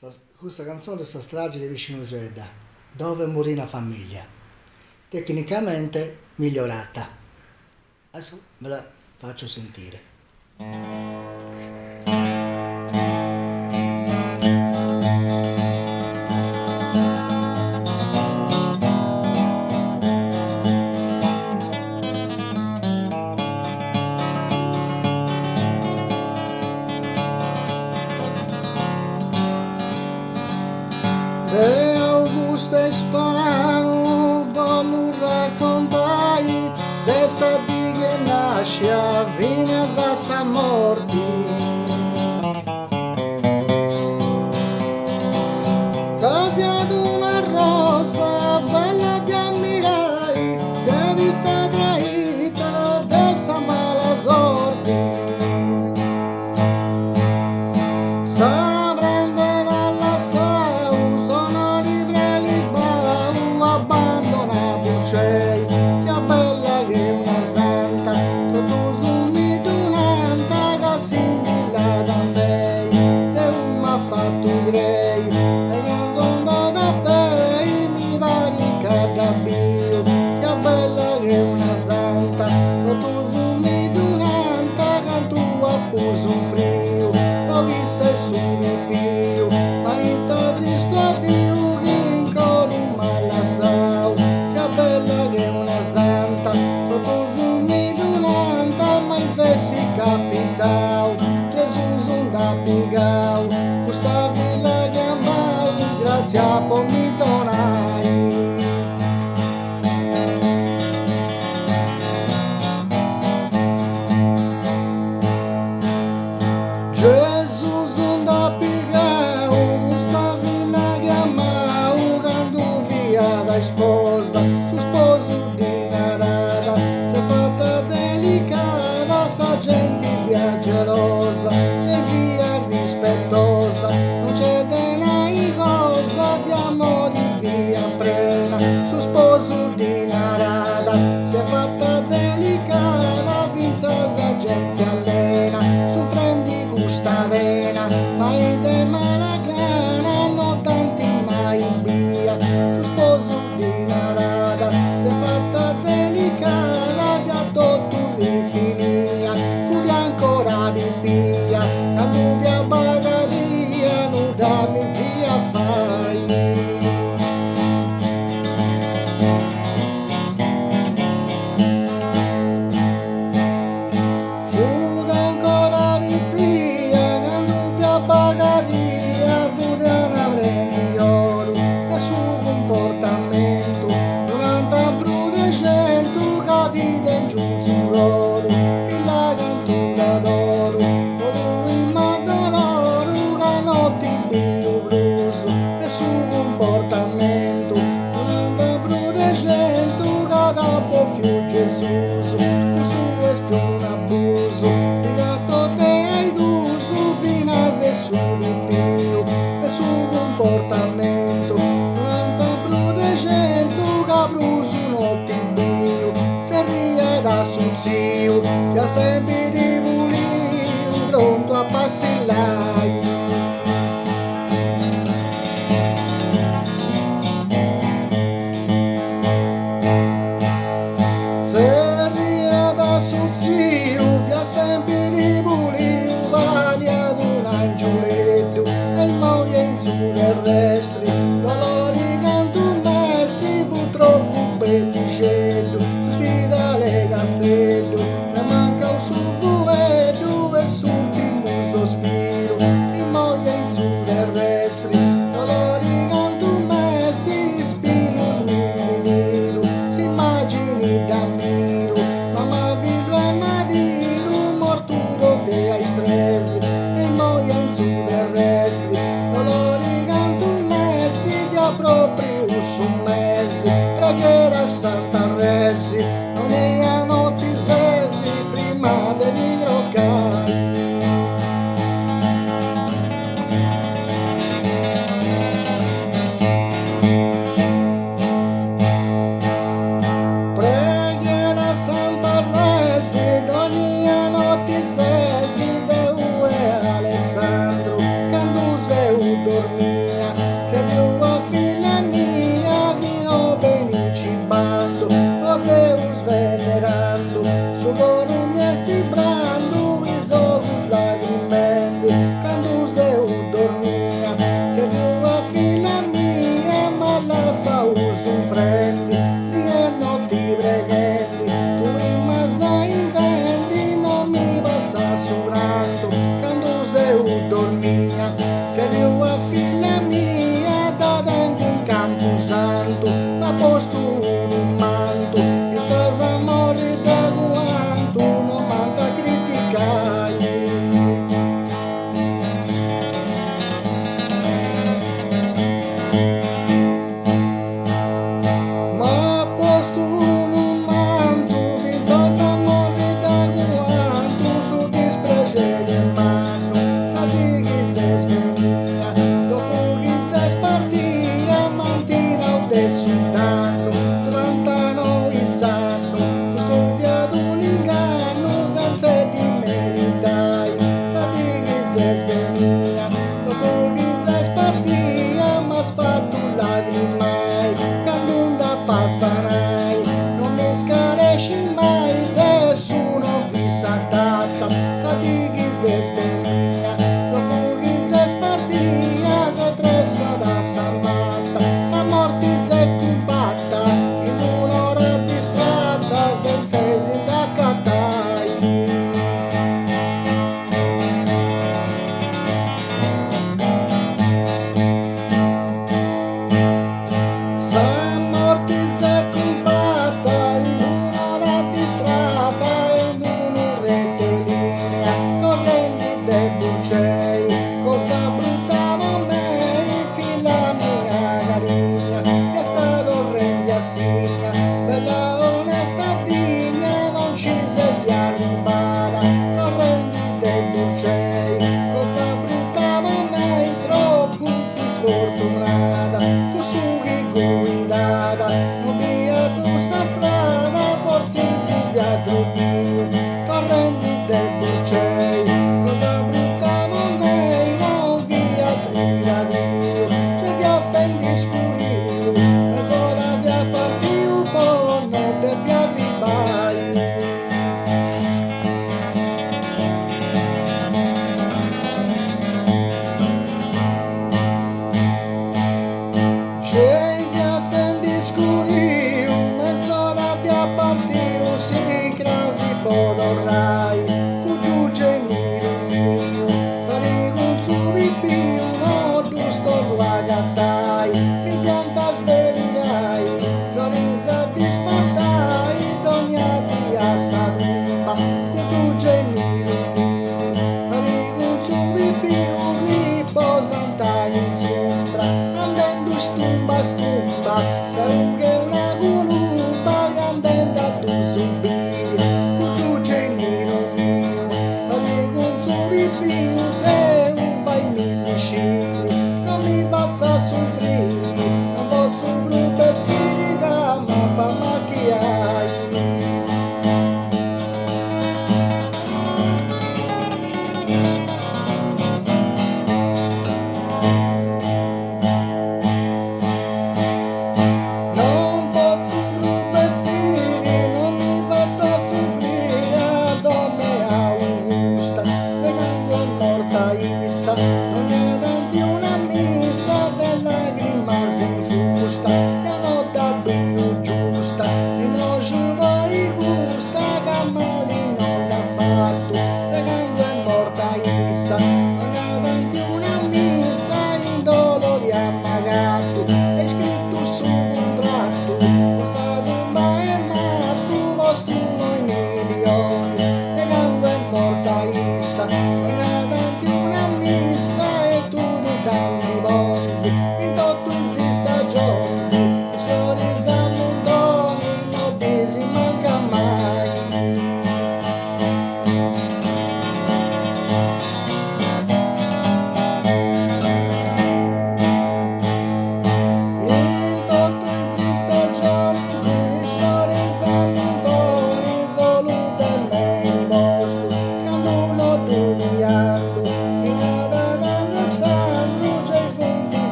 Questa canzone sta strage di Vicino Gedda, dove morì una famiglia, tecnicamente migliorata. Adesso ve la faccio sentire. De Augusta Spanu voglio raccontai dessa di che nasce fino a sa morti. Cambiato una rosa bella di ammirai, si è vista traita dessa mala sorte. Questa villa che amavo, grazie a mi donai. Gesù sonda pigau, questa villa che amavo, quando via da sposa, su sposo di narada, si è fatta delicata, sa gente via gelosa, c'è via rispettosa, non c'è denai cosa di amore via prena, su sposo di narada, si è fatta delicata, vinza sa gente allena, su frendi gusta vena, mai de malagana, no tanti mai via, su sposo di narada, si è fatta delicata, via tutto rifinia, fu di ancora di via, quando via bagadia, non dammi via fai. Che ha sempre di mulino pronto a passillare. Se ria da suo zio, che ha sempre di mulino vadi ad un angioletto e il moglie in su terrestri, dolori canto mesti, fu troppo bellicello, sfida le castello. Preghiera a Santa Resi, non è a notti sesi prima degli groccai. Preghiera a Santa Resi, non è a notti sesi de Alessandro, quando sei dormia, se viu a filha minha, virou bem chibando, o Deus venerando, sugoro nesse brando, os olhos lagrimando, quando eu dormia, se viu a filha minha, malassa os frente, e não te breguendi, tu imas a entendi, não me vas assurando, quando eu dormia, se viu a filha minha, da dentro um campo santo, ma posto un manto, il suo amore da guanto, non manda criticai. Ma posto un manto, il suo amore da guanto, su disprege di mano, sa di chi se svenia,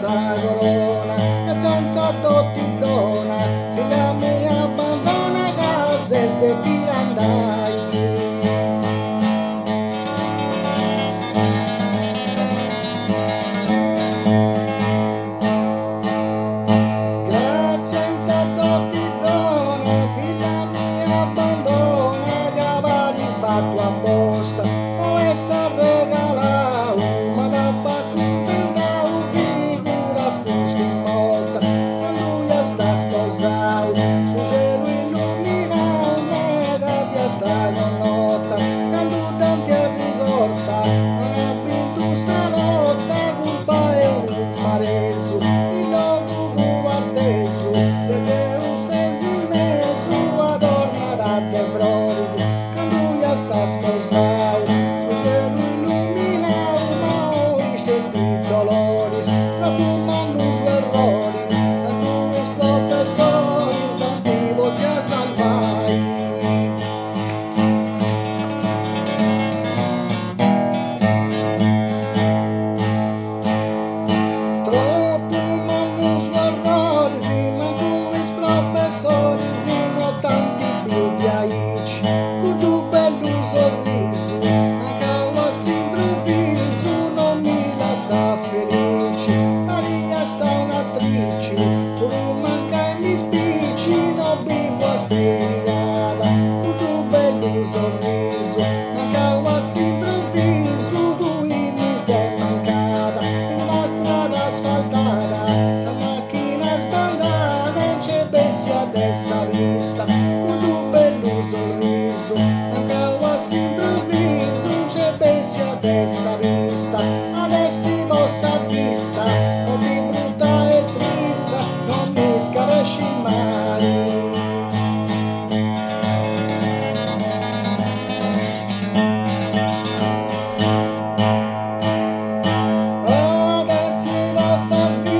sa corona, e senza dotti dona, figlia mia abbandona casa e ste via andai. Senza dotti dona, figlia mia abbandona, che avrei fatto apposta, o essa regala ma da contenta un figura fusti molta, quando ya sta sposato, su cielo illuminato, nera via sta notta, quando tanti è ricorda, non ha vinto salotta, colpa è un mareso, il lobo guardeso, sta sposato, su cielo illuminato, ma oisce di dolores, profumando su errores, a tuis professores, d'antivo ci salvai. Troppo manno su errores, ma tuis professores, no tanti più di aici, con tu bello sorriso, mancava s'improvviso, non mi lascia felice, Maria sta un'attrice, pur manca mi spicci, non vivo assediata, con tu bello sorriso, mancava s'improvviso, lui mi sei mancata, in una strada asfaltata, sta macchina sbandata, non c'è bestia adesso vista, con tu bello sorriso, mancava s'improvviso, non c'è bestia adesso vista, adesso mossa vista, non di brutta e trista, non mi scaresci mai. Adesso mossa vista,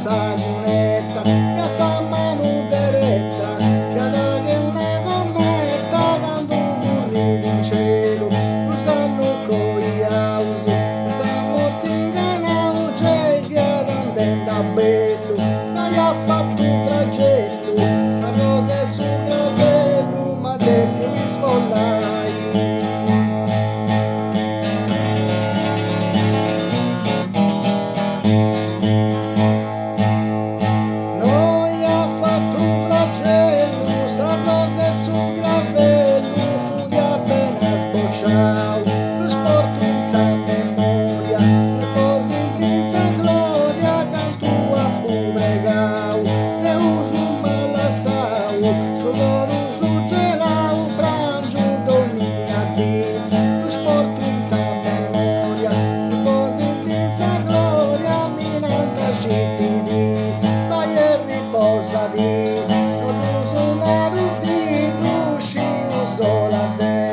sa lunetta, che sa mano deretta, che da che una gommetta, tanto curriti in cielo, lo sanno coi ausi, sa morti in canao, c'è che andenta bello, ma gli ha fatto un flagello, sa rosa e su gravello, ma te più mi sfollai. Lo sport in sa memoria, riposo in tinza gloria, canto a pubregau, le uso malassau, solo uso gelau, pranzo dormia di. Lo sport in sa memoria, riposo in tinza gloria, minanta scitti di, vai e riposa di, non uso una rutti, usci uso la deu.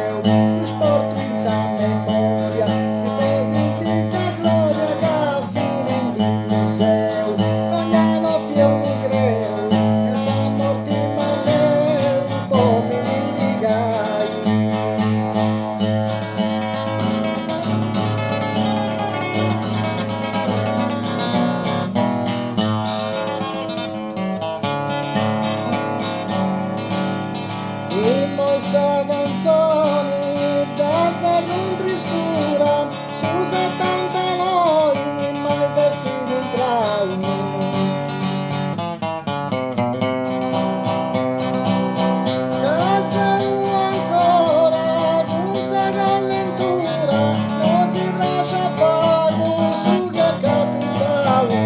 E poi sa canzoni da sa non tristura, s'usa tanta noi, mai vestito in traumi. Casa ancora, con sa calentura, non si lascia pago su che capitale.